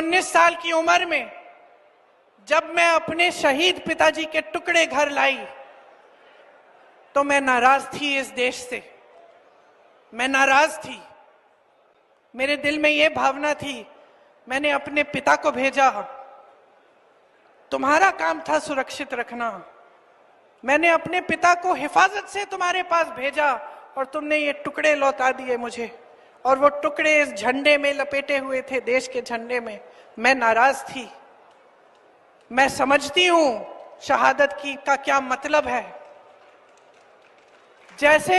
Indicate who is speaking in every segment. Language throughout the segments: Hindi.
Speaker 1: 19 साल की उम्र में जब मैं अपने शहीद पिताजी के टुकड़े घर लाई तो मैं नाराज थी इस देश से। मैं नाराज थी। मेरे दिल में यह भावना थी, मैंने अपने पिता को भेजा, तुम्हारा काम था सुरक्षित रखना। मैंने अपने पिता को हिफाजत से तुम्हारे पास भेजा और तुमने ये टुकड़े लौटा दिए मुझे, और वो टुकड़े इस झंडे में लपेटे हुए थे, देश के झंडे में। मैं नाराज थी। मैं समझती हूं शहादत की का क्या मतलब है। जैसे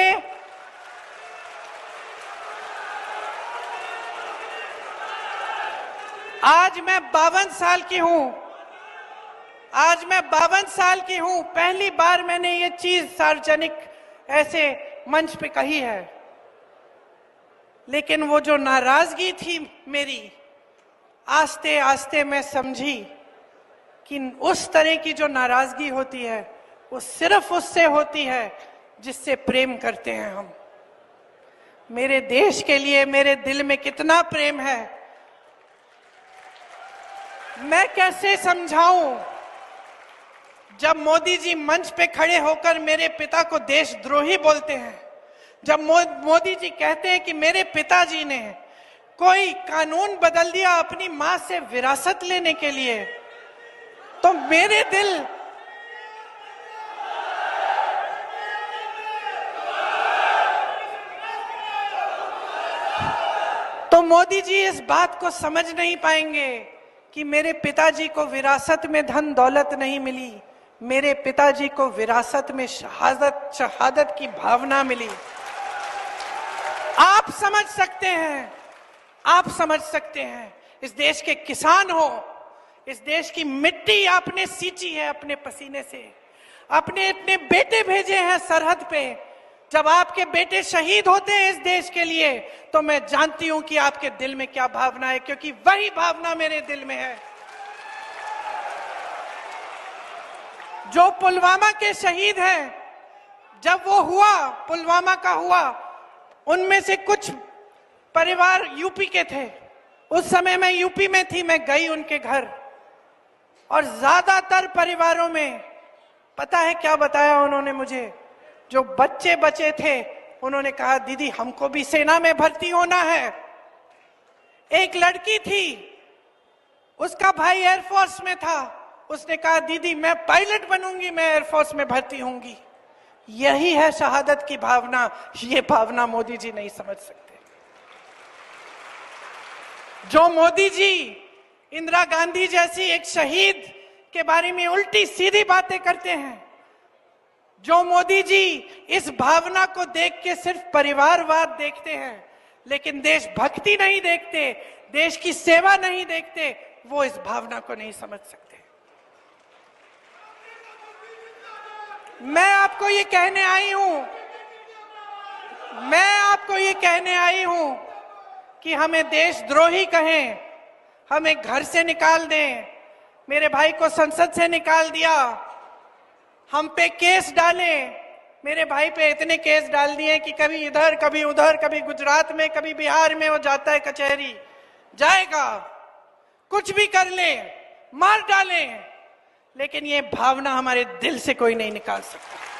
Speaker 1: आज मैं 52 साल की हूं, पहली बार मैंने ये चीज सार्वजनिक ऐसे मंच पे कही है। लेकिन वो जो नाराजगी थी मेरी, आस्ते आस्ते मैं समझी कि उस तरह की जो नाराजगी होती है वो सिर्फ उससे होती है जिससे प्रेम करते हैं हम। मेरे देश के लिए मेरे दिल में कितना प्रेम है, मैं कैसे समझाऊं। जब मोदी जी मंच पे खड़े होकर मेरे पिता को देशद्रोही बोलते हैं, जब मोदी जी कहते हैं कि मेरे पिताजी ने कोई कानून बदल दिया अपनी मां से विरासत लेने के लिए, तो मेरे दिल तो मोदी जी इस बात को समझ नहीं पाएंगे कि मेरे पिताजी को विरासत में धन दौलत नहीं मिली, मेरे पिताजी को विरासत में शहादत की भावना मिली। आप समझ सकते हैं, आप समझ सकते हैं। इस देश के किसान हो, इस देश की मिट्टी आपने सींची है अपने पसीने से, अपने इतने बेटे भेजे हैं सरहद पे। जब आपके बेटे शहीद होते हैं इस देश के लिए, तो मैं जानती हूं कि आपके दिल में क्या भावना है, क्योंकि वही भावना मेरे दिल में है। जो पुलवामा के शहीद हैं, जब वो हुआ, पुलवामा का हुआ, उनमें से कुछ परिवार यूपी के थे। उस समय मैं यूपी में थी, मैं गई उनके घर, और ज्यादातर परिवारों में पता है क्या बताया उन्होंने मुझे? जो बच्चे बचे थे उन्होंने कहा, दीदी हमको भी सेना में भर्ती होना है। एक लड़की थी, उसका भाई एयरफोर्स में था, उसने कहा दीदी मैं पायलट बनूंगी, मैं एयरफोर्स में भर्ती होंगी। यही है शहादत की भावना। ये भावना मोदी जी नहीं समझ सकते। जो मोदी जी इंदिरा गांधी जैसी एक शहीद के बारे में उल्टी सीधी बातें करते हैं, जो मोदी जी इस भावना को देख के सिर्फ परिवारवाद देखते हैं लेकिन देशभक्ति नहीं देखते, देश की सेवा नहीं देखते, वो इस भावना को नहीं समझ सकते। मैं आपको ये कहने आई हूं कि हमें देशद्रोही कहें, हमें घर से निकाल दें, मेरे भाई को संसद से निकाल दिया, हम पे केस डाले। मेरे भाई पे इतने केस डाल दिए कि कभी इधर कभी उधर, कभी गुजरात में कभी बिहार में वो जाता है कचहरी, जाएगा, कुछ भी कर ले, मार डाले, लेकिन ये भावना हमारे दिल से कोई नहीं निकाल सकता।